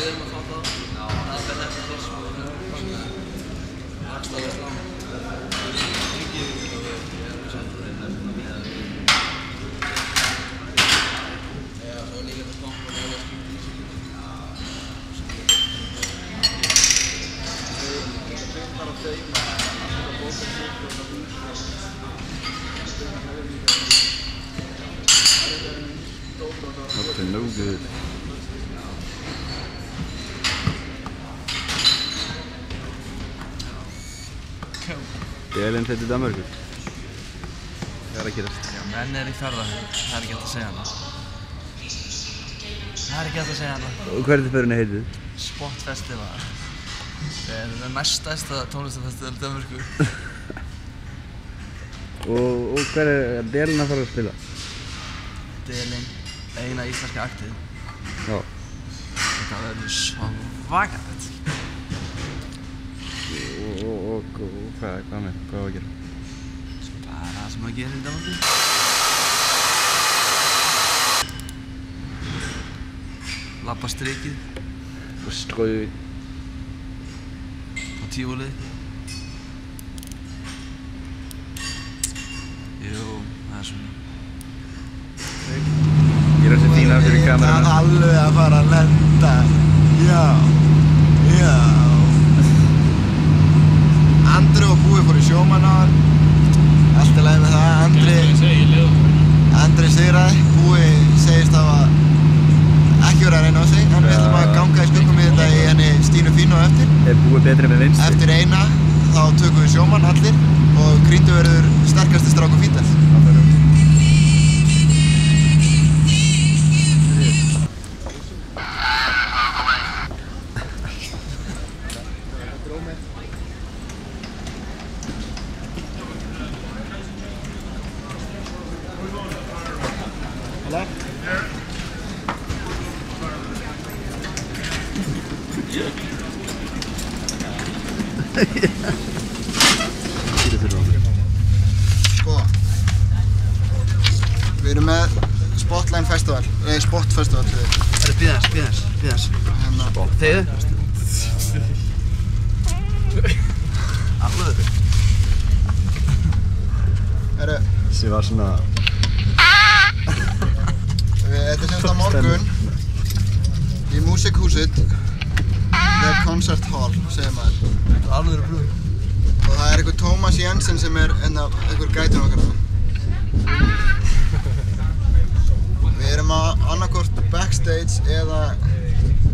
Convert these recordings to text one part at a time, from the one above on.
erum að fatta það. Það er bara eftir þess og rakst alveg slá. Já, svo líka þetta komp og það skiptir í sig. Bara að teima, að bóka sig og það hús. Not no good. Delinn til Danmörku. Hvað að gerast? Já, menn í ferðahöfn. Það ekki hægt að segja hana. Það ekki hægt að segja hana. Og hvað er ferðinni heitið? Spot Festival. Það er næststærsta tónlistarfestival í Danmörku. Og hver er Delinn að fara að spila? Delinn, eina íslenska aktið. Já. Þetta verður svakalegt. Og hvað með? Hvað á að gera? Bara það sem að gera í Danmörku. Labba strikið. Og ströð. Á tífólið. Jú, það er svona. Gera þessi fína fyrir kamerana. Það er alveg að fara að lenda. Já. Andri og Búi fór í sjómannaðar. Allt í lagi með það. Andri sigraði. Búi segist hafa ekki verið að reyna á sig. En við ætlum að ganga í skuggum í þetta í henni Stínu Fínu á eftir. Er Búi betri með vinstri? Eftir eina þá tökum við sjómann allir og Gríndu verður sterkasti strákur Fíndels. Sko, við erum með Spotline Festival, nei Spot Festival. Það er bíðans. Þegiðu. Aflöður. Herru, Þessi var svona... þetta er semst á morgun í Músikhúsið, The Concert Hall, segir maður. Það er alveg brúð. Og það er einhver Tómas Jensen sem er einhver gætun okkar. Við erum annarkvort backstage eða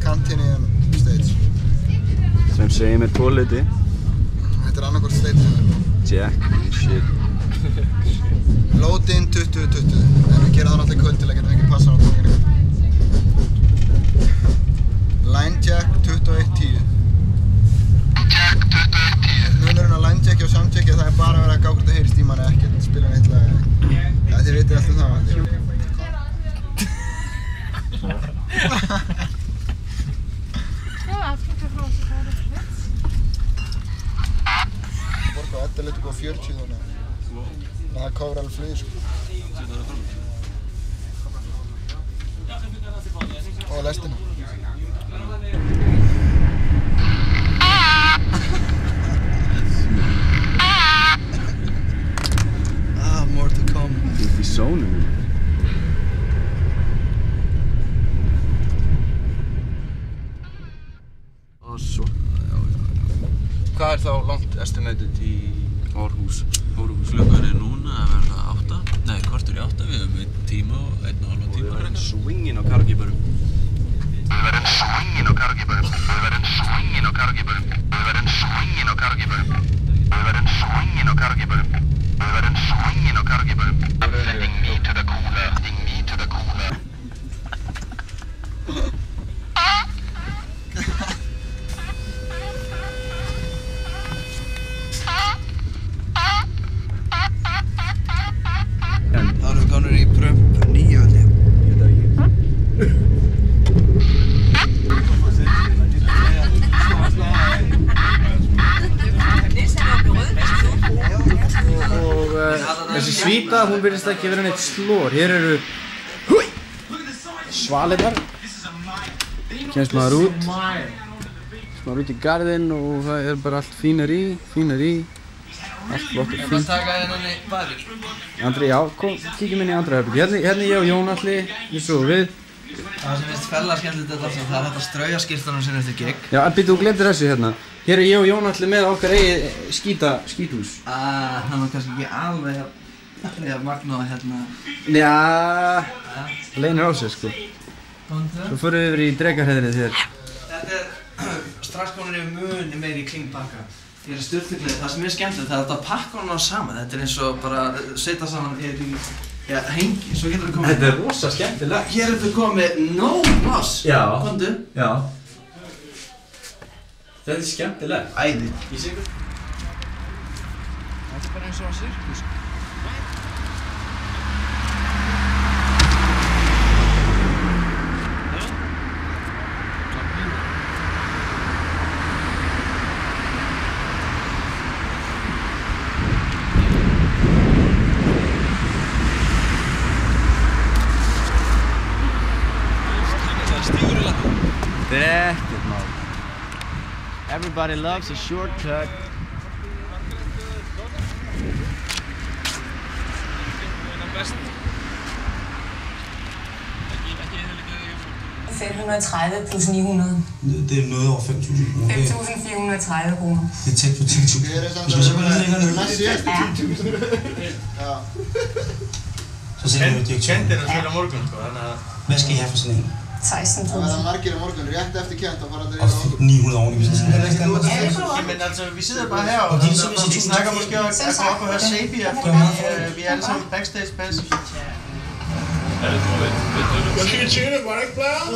Cantineum stage. Sem segir mér 2 hluti. Þetta er annarkvort stage. Jack and shit. Load-in 2020. En við gerum það náttúrulega í kvöld til að geta ekki passa á tónleikinu. Line jack 2110. Munurinn á line jacki og sound jacki, það er bara að vera að gá hvort það heyrist í manni, ekkert spila neitt lag. Ja, þið vitið alltaf það. Borga á 11 og 40 þannig. Það kofur alveg flugir sko. Og lestina. More to come. Þú ert í sónum. Og svo. Hvað er þá langt estimated í Árhús? Klukkan er núna að verða 8. Nei, kortur í 8. Við höfum 1 tíma og 1,5 tíma. Við verðum swingin á kargibörum. Sending me to the cooler. Það erum við komnir í Prömp 9 held ég. Ég veit ekki. Og þessi svíta, hún virðist ekki vera neitt slór. Hér eru svalirnar. kemst maður út í garðinn og það er bara allt fínar í, allt flott og Ég fínt. taka þennan í baðir. Andri, já, kíkjum inn í andra herbergi. Hérna ég og Jón Atli, við svo við. Það sem finnst fella skemmtilegt þetta alltaf, það er hægt að strauja skyrtunum sinni eftir gig. Já, en býttu, þú glemdir þessu hérna. Hér er ég og Jón Atli með okkar eigið skíthús. Það var kannski ekki alveg magnað hérna. Já, leynir á sig sko. Svo förum við yfir í drekarheiðrið hér. Þetta er strax komin yfir muni meiri í klingpakka. Ég er sturtuglið, það sem er skemmtilegt það er að pakka honum á saman. Þetta er eins og bara setja saman, ég veit ekki, já, hengi, svo getur það komið. Þetta er rosa skemmtilegt. Hér er þetta komið nóg pláss. Já. Komdu. Já. Þetta er skemmtilegt. Æði. Ég sé ykkur. Þetta er bara eins og að sirkus. Ekkert mál. Everybody loves a shortcut. $530 plus 900. Det er noget over 5.000 kroner. 5.430 kroner. Det er tæt på 10.000. Hvis man simpelthen lægger ned, så ser man jo direktøren. Hvad skal I have for sådan en? 16.000. Það verða margir á morgun, rétt eftir Kent og fara Og 900 oven i hvis Jamen altså, vi sidder bare her og vi snakker måske om at gå op og høre Sabia, fordi vi er alle sammen backstage pass. Hvad skal vi tjene? Var det ikke blæret?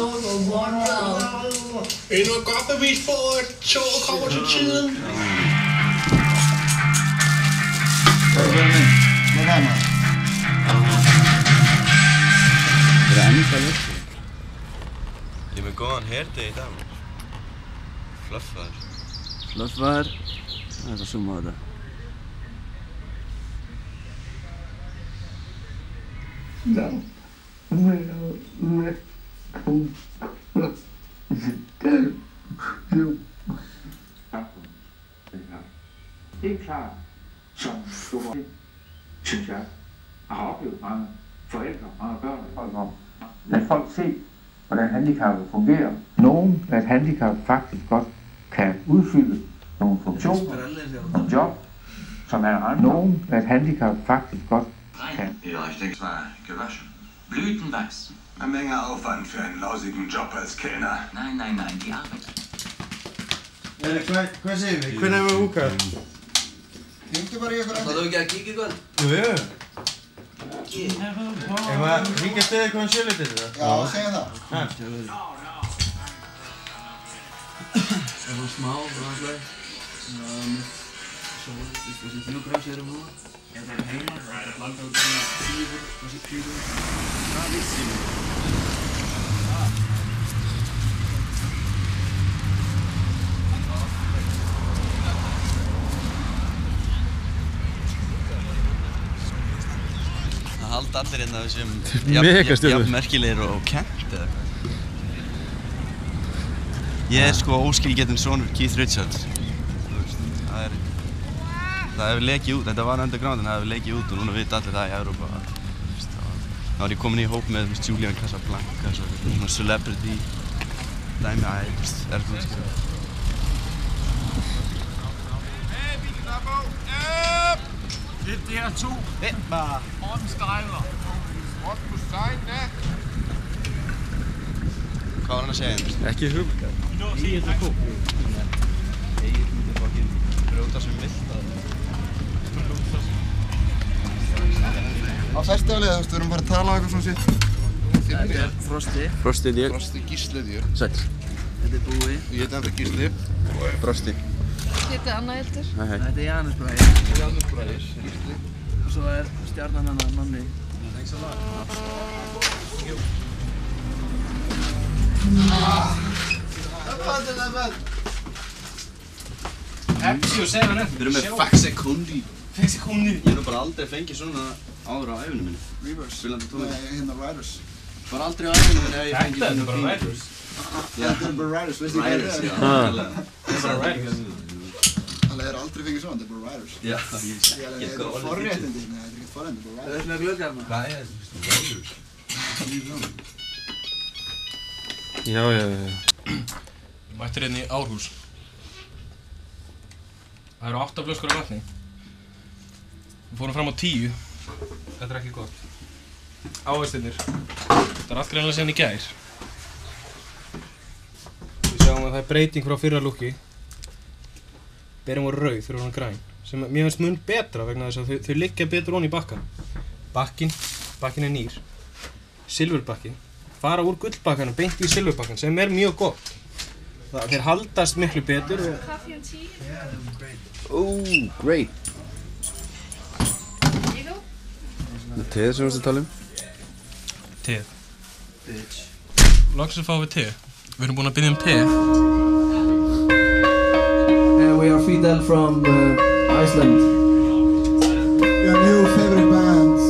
Endnu et godt bevis på, at toget kommer til tiden. Hvað er það með? Hvað er það? Það er ennþá lykt. Ég er með góðan herdi í dag. Fluffaður. Fluffaður. Það er að zooma á þetta. Helt klart, som du må, synes jeg, har oplevet mange forældre, mange børn og folk om. Lad folk se, hvordan handicappet fungerer. Nogen, at handicap faktisk godt kan udfylde nogle funktioner, nogle job, som er andre. Nogen, at handicap faktisk godt kan. Die Richtung war gewaschen. Blütenwachs. Eine Menge Aufwand für einen lausigen Job als Kellner. Nein, die Arbeit. Hvað segir við? Hvernig erum við húkað? Hringdu bara í ykkur Það þú ekki að kíkja ykkur? Jú. Ef að hringja stöðið eitthvað um sjölutið þetta? Já, segja það. Það var smá, alltaf. Svo, þessi 3 grams erum núna. Ég er heima, það er langa út svona 10, þessi 20. Það vissi ég. Það halda allir hérna þessum Megastjörnur. merkilegir og Kent eða eitthvað. Ég er sko óskilgetinn sonur Keith Richards. Það hefur lekið út, þetta var underground en það hefur lekið út og núna vita allir það í Evrópa. Þá var ég komin í hóp með Julian Casablanca, svona celebrity dæmi er þú skilur. Det her 2. Bare. Morten Steiler. Morten Steiler. Hvað var hann að segja? Ekki hugað. Egið myndi fucking brjóta sem vilt að... Á festivalið, þú veist, við erum bara að tala á eitthvað svona sitt. Þetta er Frosti. Frosti ég. Frosti Gísli þér. Sæll. Þetta er Búi. Ég heiti enda Gísli. Frosti. Ég heiti Anna Hildur. Hei hei. Þetta er Janus Bræðir. Janus Bræðir. Gísli. Og svo er stjarnan hennar Nonni. Pepsi og 7-Up. Við erum með Faxekundi. Ég hef nú bara aldrei fengið svona áður á æfinu minni. Reverse. Spilandi tónleika. Nei, hérna Riders. Bara aldrei á æfinu minni hef ég fengið Þetta er svona bara fín. Riders. Bara riders, veistu hvað Riders, já, það alveg. Það er bara riders. Það er aldrei fengið svona, þetta bara riders. Já, ég sé Þetta ekki er hvað orðið forréttindi, nei, þetta er ekkert forréttindi, bara Það riders. með glöggar maður. Hvað er riders? Já. Mættir hérna í Árhús. Það eru 8 flöskur af vatni. Við fórum fram á 10. Þetta er ekki gott. Ávextirnir. Það er allt greinlega síðan í gær. Við sjáum að það er breyting frá fyrra lúkki. Berin voru rauð, þeir voru græn. Sem mér finnst mun betra vegna þess að þau liggja betur ofan í bakkan. Bakkin er nýr. Silfurbakkin. Fara úr gullbakkanum beint í silfurbakkan sem er mjög gott. Þeir haldast miklu betur. Coffee and tea? Oh, great. Það er teð sem við varst að tala um? Teð. Loksins fáum við te. Við erum búin að biðja um te. We are Fidel from Iceland. Your new favorite bands.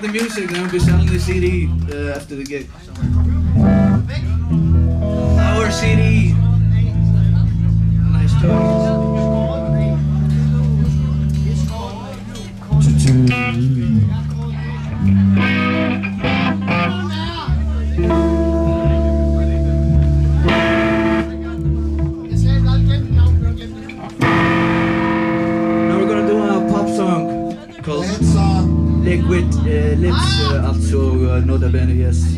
like the music, then we'll be selling the CD after the gig. Our CD. Nice toy. Now we're gonna do a pop song called Liquid Lips, also Nota Bene, yes.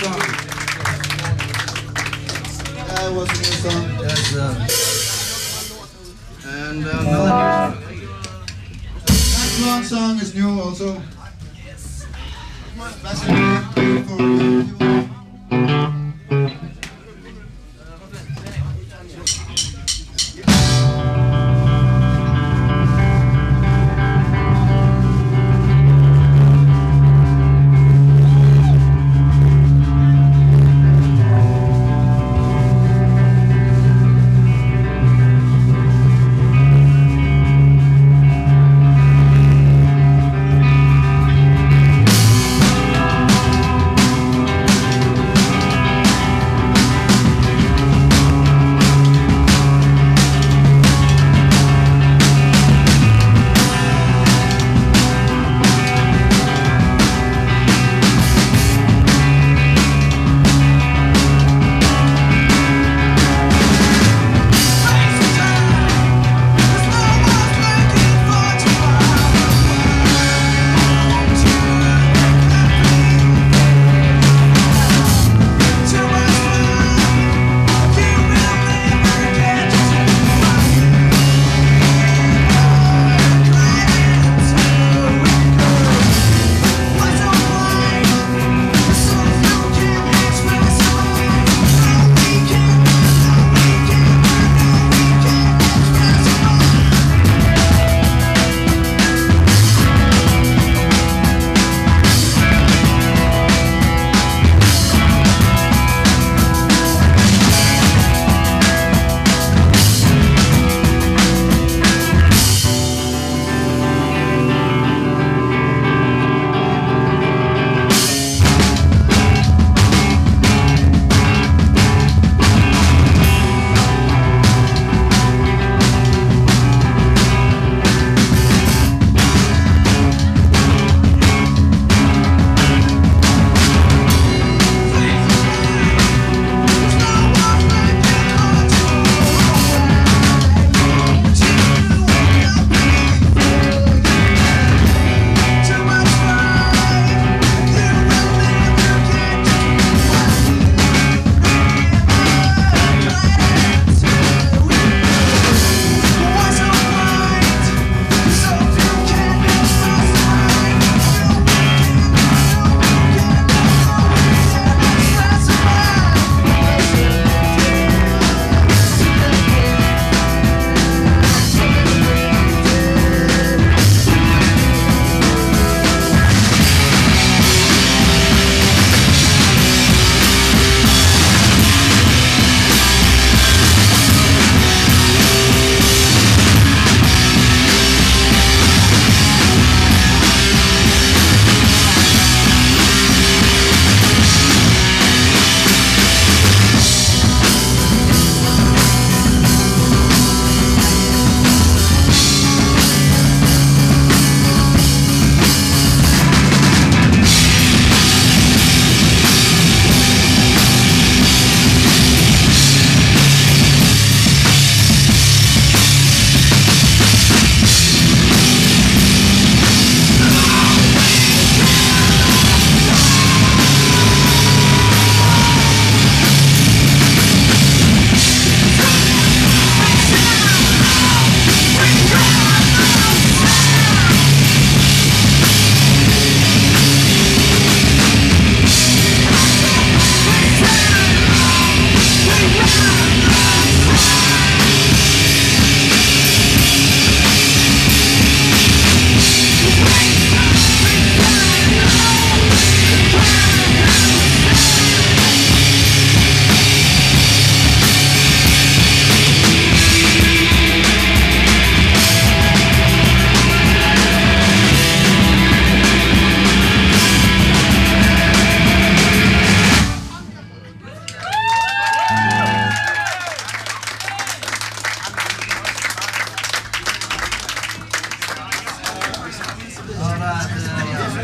song. That was a new song. Yes, and another That long song is new also.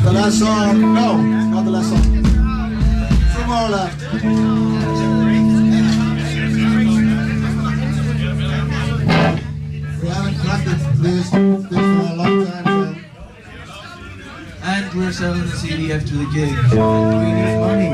The last song, no, not the last song. Two more left. We haven't practiced this for a long time. And we're selling the CD after the gig. We need money.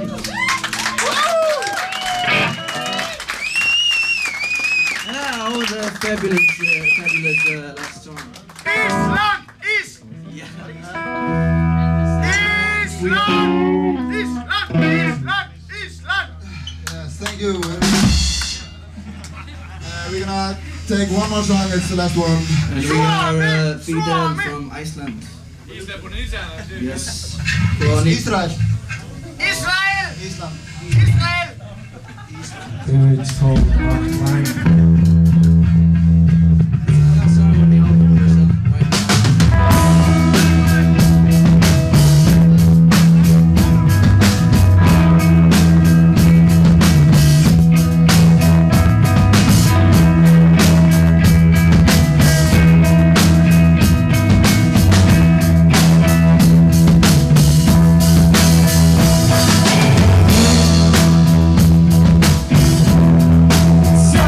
Yeah, that was a fabulous last song. Ísland! Yes, thank you. We're gonna take one more song, it's the last one. And we are Fidel from Iceland. Yes. Israel. Israel! Island. Israel! It's called Time. So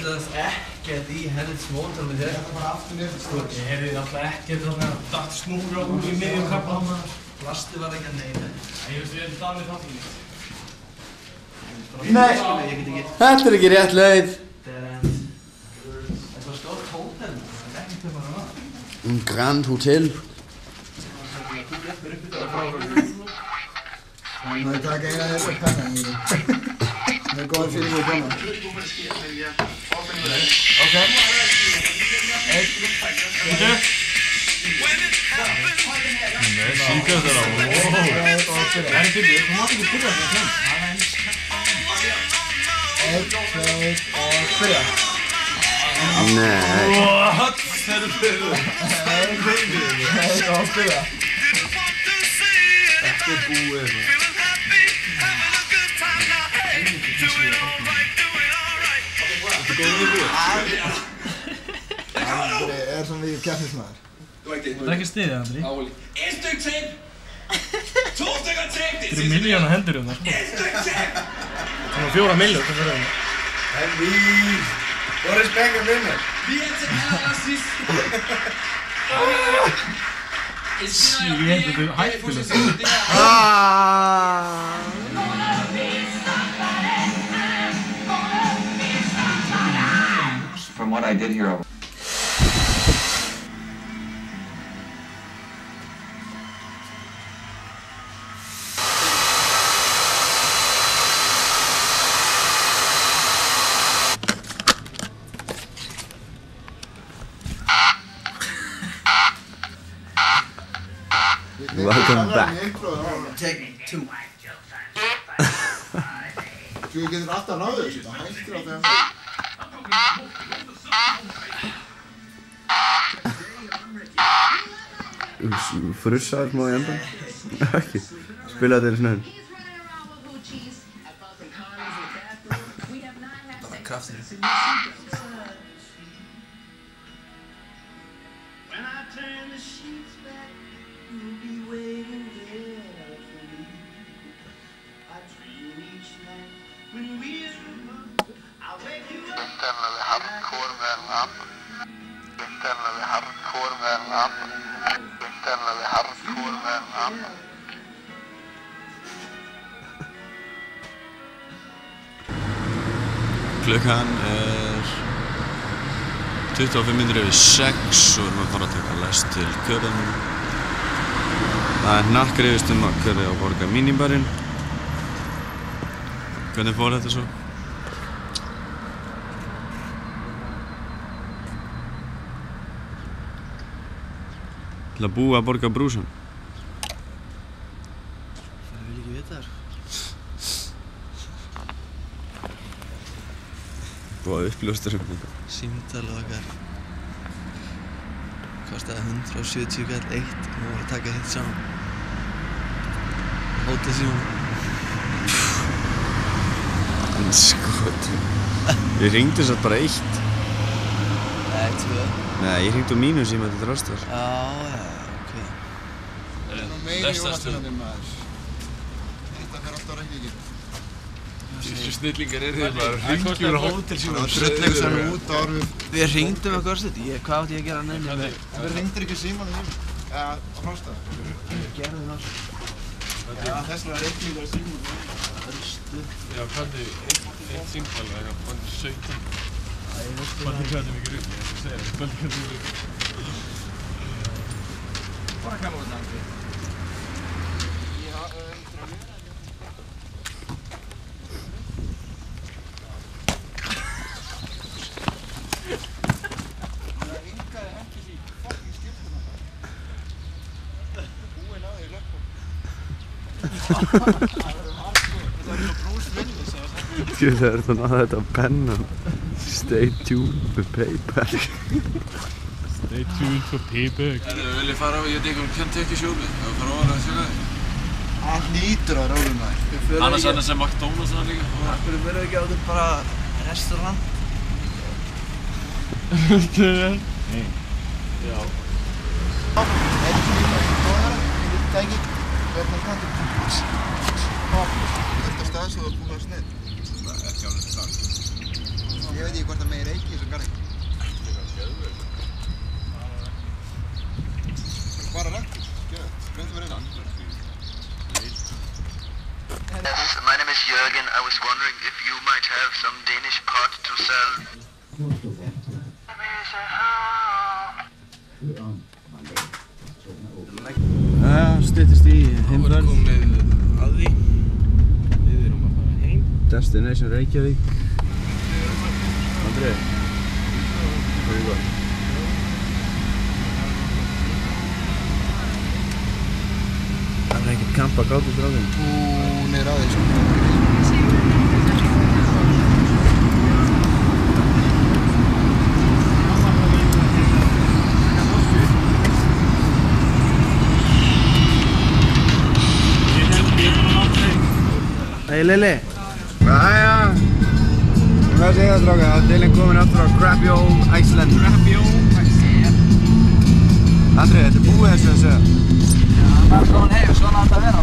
heyrðist ekkert í helvits mótornum þér. Þetta bara aftur niður. Sko, ég heyrði alltaf ekkert þarna datt snúra út í miðjum kafla. Plastið var ekki að neina. Ég veist við erum Danið þáttinni. Nei! Þetta er ekki rétt leið. Þetta var stórt hótel. Það er ekki hvað maður var. Grand Hotel. Það er takk eina þessu pennan í því. Það er góð fyrir því að koma. Ok. Eitt. Nei, síkast þér á. Það er fyrir, þú mátt ekki byrja þetta. Eitt, tveir og byrja. Nei. What? Það er fyrir. Eitt og byrja. Þetta er búið. Andri er sem við keppnismæður. Það er ekki stiðið, Andri. Et stykke tape! 2 stykker tape! Þetta er miljóna hendur um það, sko. Það var 4 miljónir sem fyrir það. Henry! Hvor er spækken vinder? Vi er til allersidst! Shit, ég held þetta er hættulegt. From what I did here. Welcome back. Take 2. Þú getur alltaf náðu þessu, það hættir á þegar Frussaður smá í endan? Ekki. Spilaði þér snöðin. Það var kraftur. Klukkan er 25 mínútur yfir 6 og við erum að fara að taka lest til Köben. Það er hnakkrifist að hverja að borga mínibarinn. Hvernig fór þetta svo? Til að búa að borga brúsan. Það vil ekki vita þér. Búið að uppljóstra þetta. Símtalið okkar kostaði 170 kall eitt og við vorum að taka hitt saman. Hótið síma. Anskotin. Ég hringdi satt bara 1. Nei, 2. Nei, ég hringdi á mínu síma til Drastar. Já, ok. Það er nú meiri jólasveinarnir maður. Þetta fer alltaf á reikninginn. Þessu snillingar er þið bara hringjur á hótelsíma. Það drullir sem er út á orðið. Við hringdum eitthvað orðsett. Hvað átti ég að gera neina með? En við hringdir ekki símanum heim. Eða á Frástað. Við gerðum það. Já, þess vegna reikningur á símanum. Já, hvað er eitt símtal eða eitthvað, hvað er 17? Ég veist hvað þið kvæðum ykkur upp, ég ætla að segja það. Hvað kvæðum ykkur upp? Bara kæma út náttúrulega. Þú það er þannig að þetta pennan. Stay tuned for payback. Stay tuned for payback. Við viljum fara á, ég veit ekki Kentucky sjóli. Við fara ofan að sjöla þig. Allt nýtur á rólum maður. Annars er þessi McDonald's hann líka. Akkur verðum við ekki á þetta bara restaurant? Restaurant? Nei. Já. Eitt líma, tóðara, einhvern tæki. Hvernig kanntu? Þetta stað svo það er búin að snið. Það er ekki alveg stað. Ég veit ekki hvort það megi reiki í þessum garði. Bara rektur, gröndum við reyna. Yes, my name is Jürgen. I was wondering if you might have some Danish pot to sell. Styttist í heimferð. Þá er komið að því. Við erum að fara heim. Destination Reykjavík. Andri, hvað er það? Það er ekkert kamp að gáta stráðin. Hún er á þessu. Hei Lili. Jæja. Hvað segir það strákar? Deilin komin aftur á Crappy Old Iceland. Crappy Old Iceland. Andri, þetta er búið þessu að segja. Já, maður er komin heim, svona átt að vera.